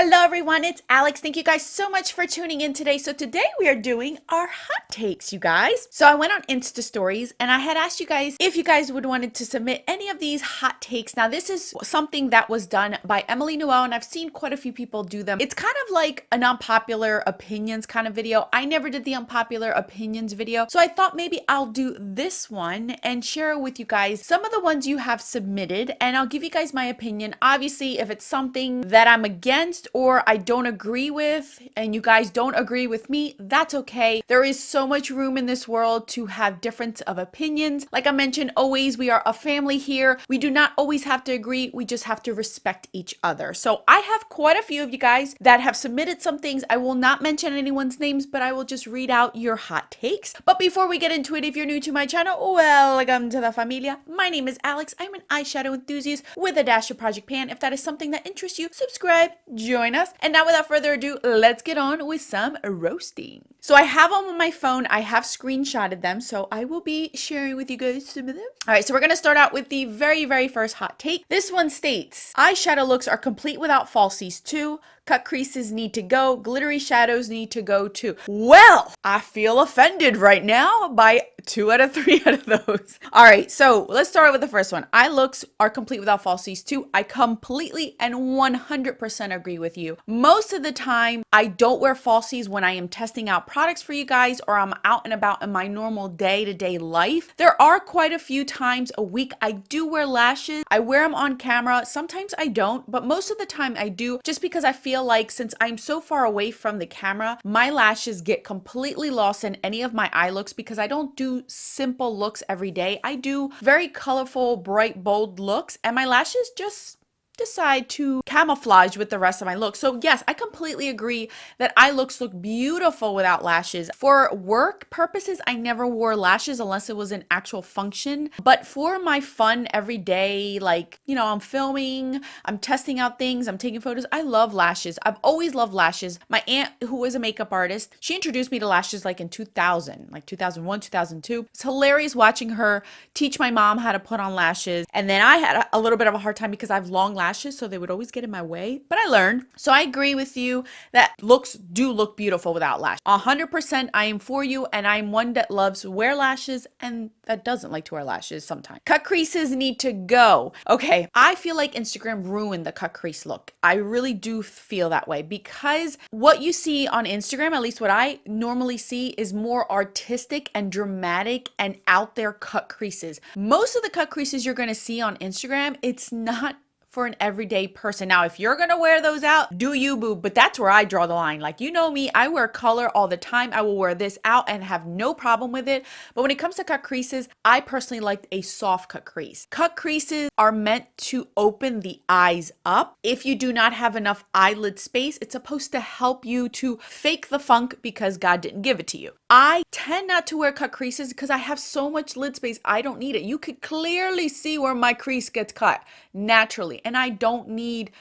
Hello everyone, it's Alex. Thank you guys so much for tuning in today. So today we are doing our hot takes, you guys. So I went on Insta stories and I had asked you guys if you guys would wanted to submit any of these hot takes. Now this is something that was done by Emily Noel and I've seen quite a few people do them. It's kind of like an unpopular opinions kind of video. I never did the unpopular opinions video. So I thought maybe I'll do this one and share with you guys some of the ones you have submitted and I'll give you guys my opinion. Obviously, if it's something that I'm against or I don't agree with and you guys don't agree with me, that's okay. There is so much room in this world to have difference of opinions. Like I mentioned, always we are a family here. We do not always have to agree. We just have to respect each other. So I have quite a few of you guys that have submitted some things. I will not mention anyone's names, but I will just read out your hot takes. But before we get into it, if you're new to my channel, welcome to the familia. My name is Alex. I'm an eyeshadow enthusiast with a dash of Project Pan. If that is something that interests you, subscribe, join us. And now without further ado, let's get on with some roasting. So I have them on my phone. I have screenshotted them. So I will be sharing with you guys some of them. All right, so we're going to start out with the very first hot take. This one states, eyeshadow looks are complete without falsies too. Cut creases need to go. Glittery shadows need to go too. Well, I feel offended right now by 2 out of 3 out of those. All right, so let's start with the first one. Eye looks are complete without falsies too. I completely and 100% agree with you. Most of the time, I don't wear falsies when I am testing out products for you guys or I'm out and about in my normal day-to-day life. There are quite a few times a week I do wear lashes. I wear them on camera. Sometimes I don't, but most of the time I do, just because I feel like since I'm so far away from the camera, my lashes get completely lost in any of my eye looks because I don't do simple looks every day. I do very colorful, bright, bold looks, and my lashes just decide to camouflage with the rest of my look. So yes, I completely agree that eye looks look beautiful without lashes. For work purposes, I never wore lashes unless it was an actual function. But for my fun everyday, like, you know, I'm filming, I'm testing out things, I'm taking photos, I love lashes. I've always loved lashes. My aunt, who was a makeup artist, she introduced me to lashes like in 2000, like 2001, 2002. It's hilarious watching her teach my mom how to put on lashes. And then I had a little bit of a hard time because I have long lashes, so they would always get in my way, but I learned. So I agree with you that looks do look beautiful without lashes. 100% I am for you, and I'm one that loves wear lashes and that doesn't like to wear lashes sometimes. Cut creases need to go. Okay, I feel like Instagram ruined the cut crease look. I really do feel that way because what you see on Instagram, at least what I normally see, is more artistic and dramatic and out there cut creases. Most of the cut creases you're going to see on Instagram, it's not for an everyday person. Now, if you're gonna wear those out, do you, boo? But that's where I draw the line. Like, you know me, I wear color all the time. I will wear this out and have no problem with it. But when it comes to cut creases, I personally like a soft cut crease. Cut creases are meant to open the eyes up. If you do not have enough eyelid space, it's supposed to help you to fake the funk because God didn't give it to you. I tend not to wear cut creases because I have so much lid space. I don't need it. You could clearly see where my crease gets cut naturally, and I don't need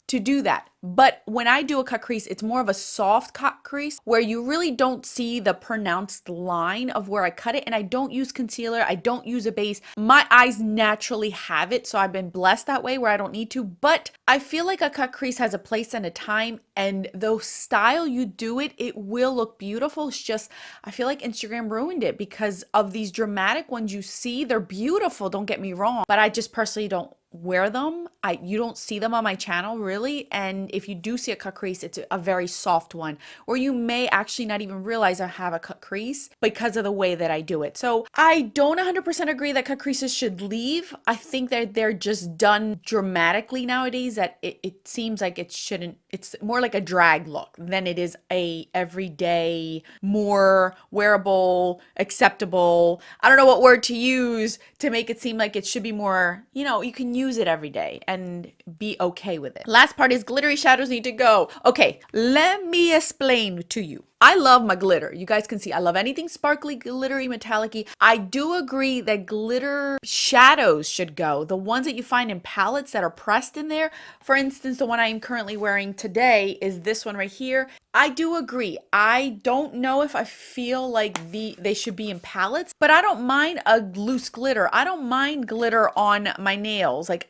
to do that. But when I do a cut crease, it's more of a soft cut crease where you really don't see the pronounced line of where I cut it. And I don't use concealer. I don't use a base. My eyes naturally have it. So I've been blessed that way where I don't need to. But I feel like a cut crease has a place and a time. And the style you do it, it will look beautiful. It's just, I feel like Instagram ruined it because of these dramatic ones you see. They're beautiful, don't get me wrong. But I just personally don't wear them. You don't see them on my channel really, and if you do see a cut crease, it's a very soft one, or you may actually not even realize I have a cut crease because of the way that I do it. So I don't 100% agree that cut creases should leave. I think that they're just done dramatically nowadays, that it seems like it shouldn't. It's more like a drag look than it is a everyday, more wearable, acceptable, I don't know what word to use to make it seem like it should be more, you know, you can use it every day and be okay with it. Last part is glittery shadows need to go. Okay, let me explain to you. I love my glitter. You guys can see I love anything sparkly, glittery, metallic-y. I do agree that glitter shadows should go. The ones that you find in palettes that are pressed in there. For instance, the one I am currently wearing today is this one right here. I do agree. I don't know if I feel like they should be in palettes, but I don't mind a loose glitter. I don't mind glitter on my nails. Like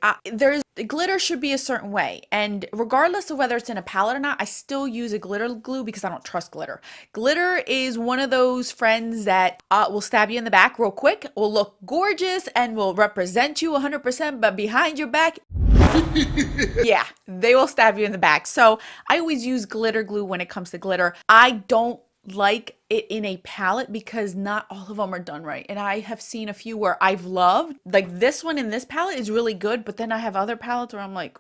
glitter should be a certain way. And regardless of whether it's in a palette or not, I still use a glitter glue because I don't trust glitter. Glitter is one of those friends that will stab you in the back real quick, will look gorgeous and will represent you 100%, but behind your back, yeah, they will stab you in the back. So I always use glitter glue when it comes to glitter. I don't like it in a palette because not all of them are done right. And I have seen a few where I've loved, like this one in this palette is really good, but then I have other palettes where I'm like,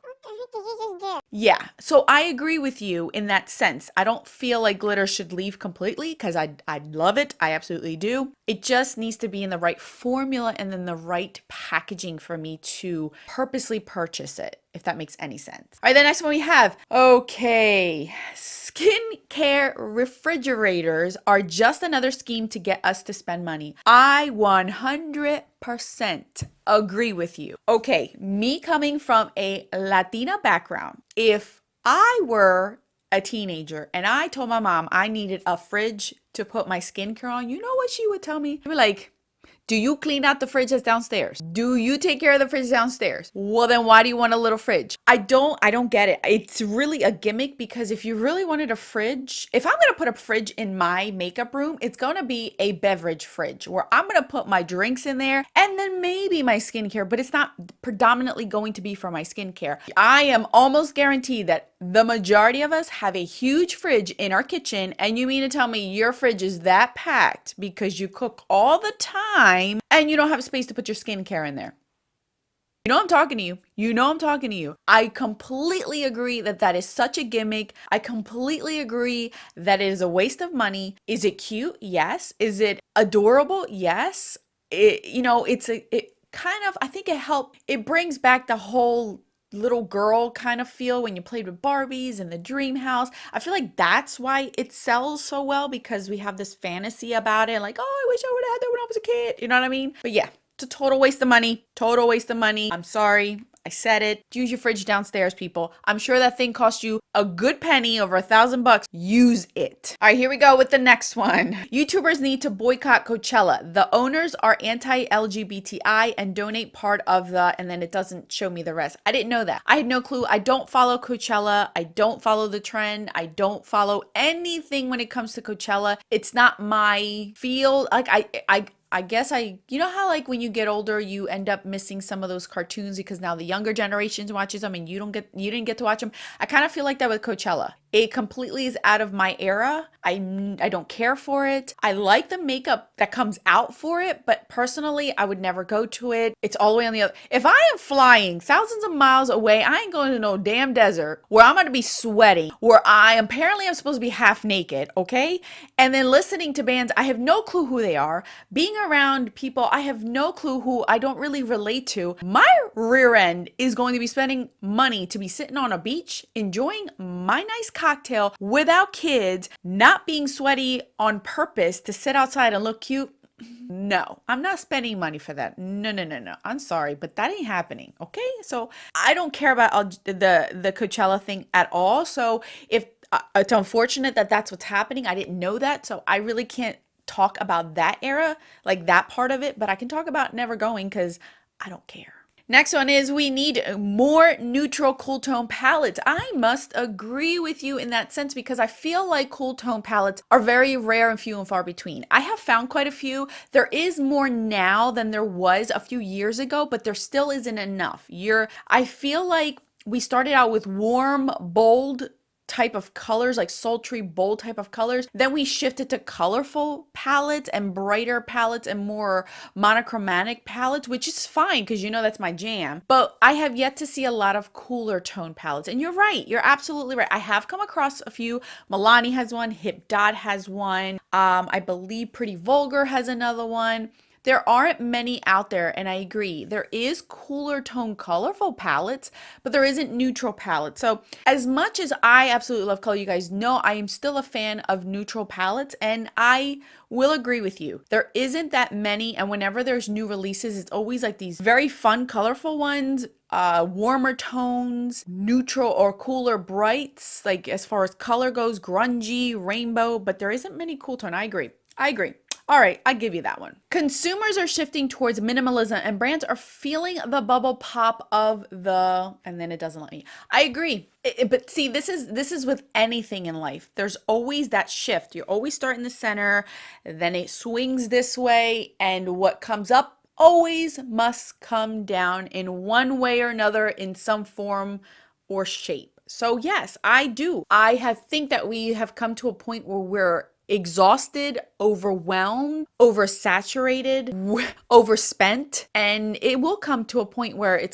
yeah, so I agree with you in that sense. I don't feel like glitter should leave completely because I love it. I absolutely do. It just needs to be in the right formula and then the right packaging for me to purposely purchase it, if that makes any sense. All right, the next one we have, okay, skincare refrigerators are just another scheme to get us to spend money. I 100% agree with you. Okay, me coming from a Latina background, if I were a teenager and I told my mom I needed a fridge to put my skincare on, you know what she would tell me? She'd be like, do you clean out the fridge that's downstairs? Do you take care of the fridge downstairs? Well, then why do you want a little fridge? I don't get it. It's really a gimmick because if you really wanted a fridge, if I'm going to put a fridge in my makeup room, it's going to be a beverage fridge where I'm going to put my drinks in there and then maybe my skincare, but it's not predominantly going to be for my skincare. I am almost guaranteed that the majority of us have a huge fridge in our kitchen, and you mean to tell me your fridge is that packed because you cook all the time and you don't have space to put your skincare in there? You know I'm talking to you. You know I'm talking to you. I completely agree that that is such a gimmick. I completely agree that it is a waste of money. Is it cute? Yes. Is it adorable? Yes. It kind of, I think it brings back the whole little girl kind of feel when you played with Barbies and the dream house. I feel like that's why it sells so well because we have this fantasy about it. Like, oh, I wish I would have had that when I was a kid. You know what I mean? But yeah, it's a total waste of money. Total waste of money. I'm sorry. I said it. Use your fridge downstairs, people. I'm sure that thing cost you a good penny, over $1,000. Use it. All right, here we go with the next one. YouTubers need to boycott Coachella. The owners are anti-LGBTI and donate part of the, and then it doesn't show me the rest. I didn't know that. I had no clue. I don't follow Coachella. I don't follow the trend. I don't follow anything when it comes to Coachella. It's not my field. Like I guess you know how like when you get older, you end up missing some of those cartoons because now the younger generations watches them and you didn't get to watch them. I kind of feel like that with Coachella. It completely is out of my era. I don't care for it. I like the makeup that comes out for it, but personally, I would never go to it. It's all the way on the other. If I am flying thousands of miles away, I ain't going to no damn desert where I'm going to be sweating, where I'm supposed to be half naked, okay? And then listening to bands, I have no clue who they are. Being around people, I have no clue who I don't really relate to. My rear end is going to be spending money to be sitting on a beach, enjoying my nice cocktail without kids, not being sweaty on purpose to sit outside and look cute. No, I'm not spending money for that. No. I'm sorry, but that ain't happening. Okay. So I don't care about the Coachella thing at all. So if it's unfortunate that that's what's happening. I didn't know that. So I really can't talk about that era, like that part of it, but I can talk about never going because I don't care. Next one is we need more neutral cool tone palettes. I must agree with you in that sense because I feel like cool tone palettes are very rare and few and far between. I have found quite a few. There is more now than there was a few years ago, but there still isn't enough. I feel like we started out with warm, bold type of colors, like sultry, bold type of colors. Then we shifted to colorful palettes and brighter palettes and more monochromatic palettes, which is fine because you know that's my jam. But I have yet to see a lot of cooler tone palettes. And you're right. You're absolutely right. I have come across a few. Milani has one. Hip Dot has one. I believe Pretty Vulgar has another one. There aren't many out there, and I agree. There is cooler tone, colorful palettes, but there isn't neutral palettes. So as much as I absolutely love color, you guys know I am still a fan of neutral palettes, and I will agree with you. There isn't that many, and whenever there's new releases, it's always like these very fun, colorful ones, warmer tones, neutral or cooler brights, like as far as color goes, grungy, rainbow, but there isn't many cool tone. I agree. I agree. All right, I give you that one. Consumers are shifting towards minimalism and brands are feeling the bubble pop of the, and then it doesn't let me. I agree. But see, this is with anything in life. There's always that shift. You always start in the center, then it swings this way, and what comes up always must come down in one way or another in some form or shape. So yes, I do. Think that we have come to a point where we're exhausted, overwhelmed, oversaturated, overspent, and it will come to a point where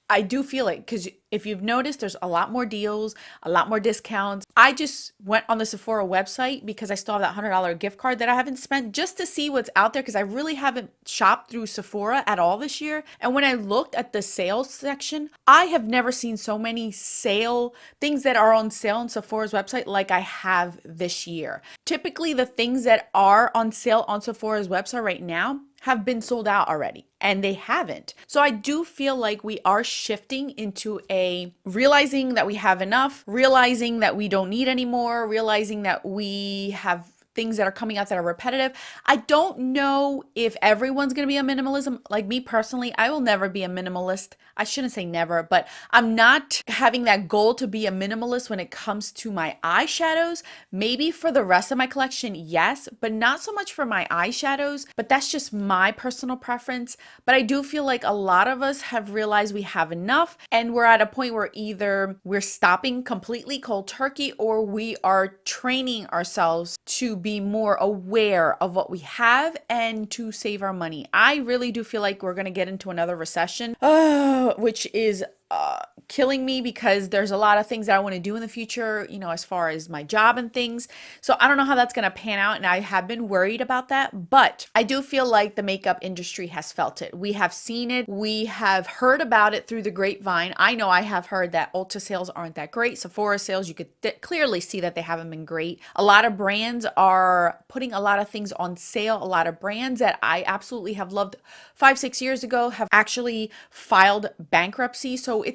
I do feel it, because if you've noticed, there's a lot more deals, a lot more discounts. I just went on the Sephora website because I still have that $100 gift card that I haven't spent, just to see what's out there, because I really haven't shopped through Sephora at all this year. And when I looked at the sales section, I have never seen so many things that are on sale on Sephora's website like I have this year. Typically, the things that are on sale on Sephora's website right now have been sold out already, and they haven't. So I do feel like we are shifting into a realizing that we have enough, realizing that we don't need any more, realizing that we have things that are coming out that are repetitive. I don't know if everyone's going to be a minimalism. Like me personally, I will never be a minimalist. I shouldn't say never, but I'm not having that goal to be a minimalist when it comes to my eyeshadows. Maybe for the rest of my collection, yes, but not so much for my eyeshadows. But that's just my personal preference. But I do feel like a lot of us have realized we have enough, and we're at a point where either we're stopping completely cold turkey, or we are training ourselves to be more aware of what we have and to save our money. I really do feel like we're going to get into another recession, which is killing me, because there's a lot of things that I want to do in the future, as far as my job and things. So I don't know how that's going to pan out, and I have been worried about that, but I do feel like the makeup industry has felt it. We have seen it. We have heard about it through the grapevine. I know I have heard that Ulta sales aren't that great. Sephora sales, you could clearly see that they haven't been great. A lot of brands are putting a lot of things on sale. A lot of brands that I absolutely have loved 5-6 years ago have actually filed bankruptcy. So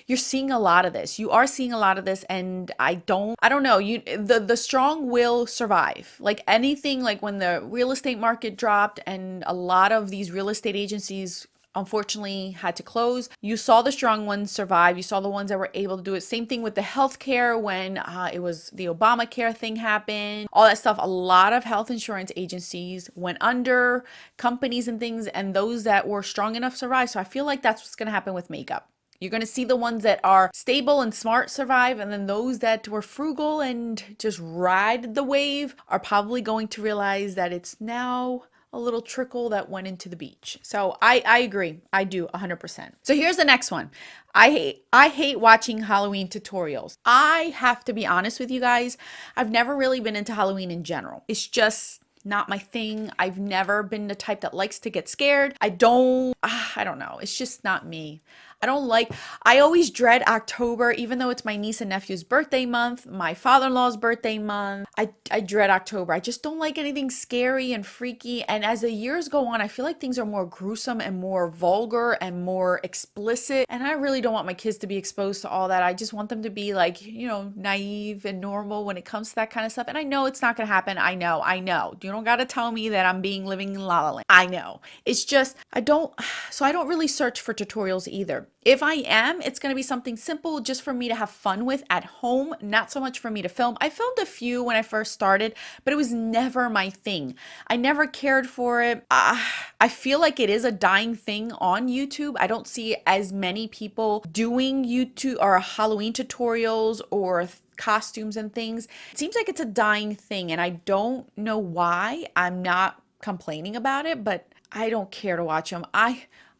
you're seeing a lot of this. You are seeing a lot of this, and I don't know. The strong will survive. Like anything, like when the real estate market dropped and a lot of these real estate agencies unfortunately had to close, you saw the strong ones survive. You saw the ones that were able to do it. Same thing with the healthcare when it was the Obamacare thing happened, all that stuff. A lot of health insurance agencies went under, companies and things, and those that were strong enough survived. So I feel like that's what's going to happen with makeup. You're going to see the ones that are stable and smart survive, and then those that were frugal and just ride the wave are probably going to realize that it's now a little trickle that went into the beach. So I agree. I do 100%. So here's the next one. I hate watching Halloween tutorials. I have to be honest with you guys. I've never really been into Halloween in general. It's just not my thing. I've never been the type that likes to get scared. I don't know. It's just not me. I always dread October, even though it's my niece and nephew's birthday month, my father-in-law's birthday month. I dread October. I just don't like anything scary and freaky. And as the years go on, I feel like things are more gruesome and more vulgar and more explicit. And I really don't want my kids to be exposed to all that. I just want them to be like, naive and normal when it comes to that kind of stuff. And I know it's not going to happen. I know. You don't got to tell me that I'm living in La La Land. I know. It's just, I don't really search for tutorials either. If I am, it's going to be something simple just for me to have fun with at home, not so much for me to film. I filmed a few when I first started, but it was never my thing. I never cared for it. I feel like it is a dying thing on YouTube. I don't see as many people doing YouTube or Halloween tutorials or costumes and things. It seems like it's a dying thing, and I don't know why. I'm not complaining about it, but I don't care to watch them.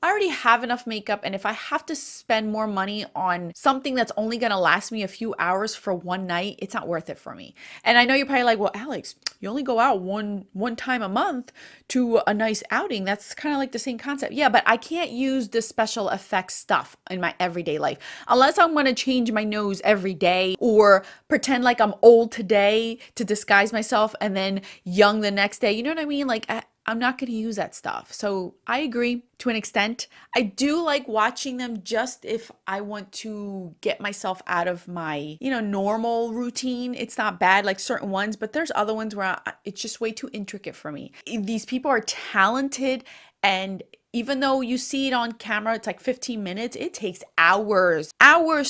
I already have enough makeup, and if I have to spend more money on something that's only going to last me a few hours for one night, it's not worth it for me. And I know you're probably like, well, Alex, you only go out one time a month to a nice outing. That's kind of like the same concept. Yeah, but I can't use the special effects stuff in my everyday life unless I'm going to change my nose every day or pretend like I'm old today to disguise myself and then young the next day. You know what I mean? Like, I'm not going to use that stuff. So I agree to an extent. I do like watching them just if I want to get myself out of my, normal routine. It's not bad, like certain ones, but there's other ones where it's just way too intricate for me. These people are talented, and even though you see it on camera, it's like 15 minutes, it takes hours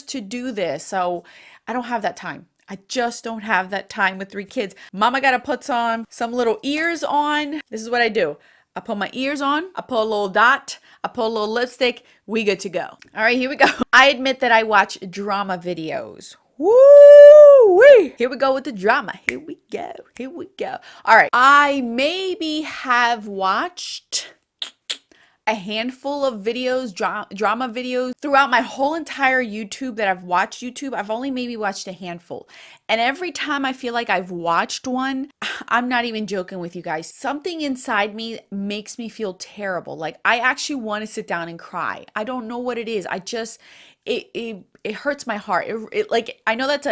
to do this. So I don't have that time. I just don't have that time with 3 kids. Mama got to put some little ears on. This is what I do. I put my ears on. I put a little dot. I put a little lipstick. We good to go. All right, here we go. I admit that I watch drama videos. Woo-wee! Here we go with the drama. Here we go. All right. I maybe have watched a handful of videos, drama videos throughout my whole entire YouTube that I've watched YouTube. I've only maybe watched a handful. And every time I feel like I've watched one, I'm not even joking with you guys, something inside me makes me feel terrible. Like I actually want to sit down and cry. I don't know what it is. It hurts my heart. Like, I know that's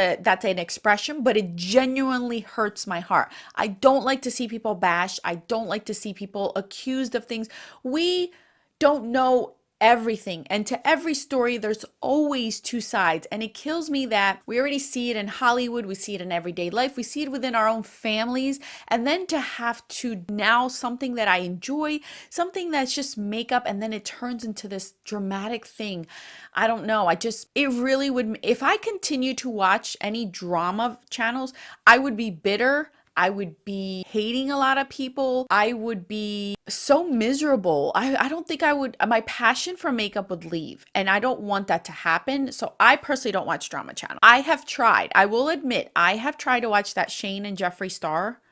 an expression, but it genuinely hurts my heart. I don't like to see people bashed. I don't like to see people accused of things. We don't know everything, and to every story there's always 2 sides, and it kills me that we already see it in Hollywood, we see it in everyday life, we see it within our own families, and then to have to now something that I enjoy, something that's just makeup, and then it turns into this dramatic thing. I don't know. It really would, if I continue to watch any drama channels, I would be bitter. I would be hating a lot of people. I would be so miserable. I don't think my passion for makeup would leave, and I don't want that to happen. So I personally don't watch drama channel. I have tried. I will admit, I have tried to watch that Shane and Jeffree Star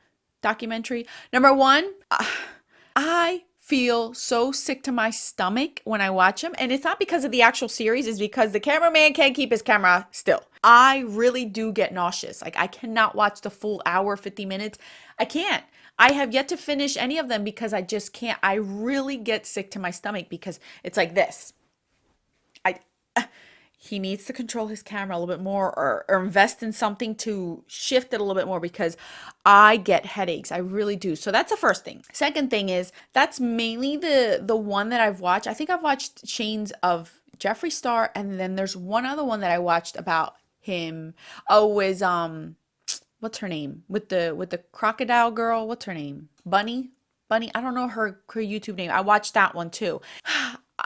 documentary. Number one, I feel so sick to my stomach when I watch them. And it's not because of the actual series, it's because the cameraman can't keep his camera still. I really do get nauseous. Like, I cannot watch the full hour, 50 minutes. I can't. I have yet to finish any of them because I just can't. I really get sick to my stomach because it's like this. He needs to control his camera a little bit more, or invest in something to shift it a little bit more, because I get headaches. I really do. So that's the first thing. Second thing is, that's mainly the one that I've watched. I think I've watched Shane's of Jeffree Star, and then there's one other one that I watched about him. Oh, is what's her name? With the crocodile girl, what's her name? Bunny? I don't know her YouTube name. I watched that one too.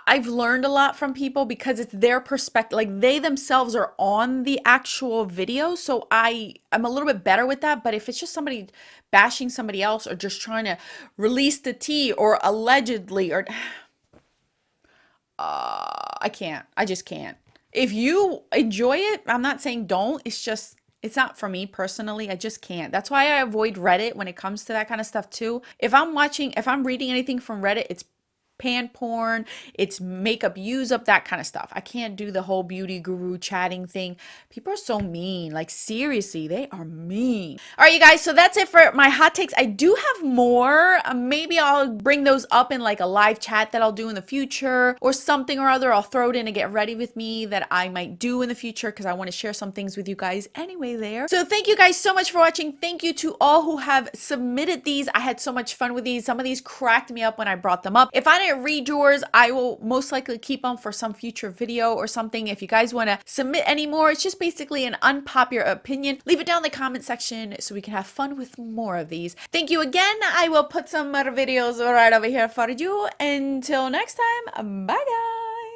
I've learned a lot from people because it's their perspective. Like, they themselves are on the actual video. So I'm a little bit better with that. But if it's just somebody bashing somebody else, or just trying to release the tea, or allegedly, or I can't. I just can't. If you enjoy it, I'm not saying don't. It's not for me personally. I just can't. That's why I avoid Reddit when it comes to that kind of stuff too. If I'm reading anything from Reddit, it's pan porn, it's makeup use up, that kind of stuff. I can't do the whole beauty guru chatting thing. People are so mean. Like, seriously, they are mean. All right, you guys, so that's it for my hot takes. I do have more. Maybe I'll bring those up in like a live chat that I'll do in the future, or something or other. I'll throw it in to get ready with me that I might do in the future, because I want to share some things with you guys anyway there. So thank you guys so much for watching. Thank you to all who have submitted these. I had so much fun with these. Some of these cracked me up when I brought them up. If I didn't read yours, I will most likely keep them for some future video or something. If you guys want to submit any more, it's just basically an unpopular opinion. Leave it down in the comment section so we can have fun with more of these. Thank you again. I will put some more videos right over here for you. Until next time, bye guys.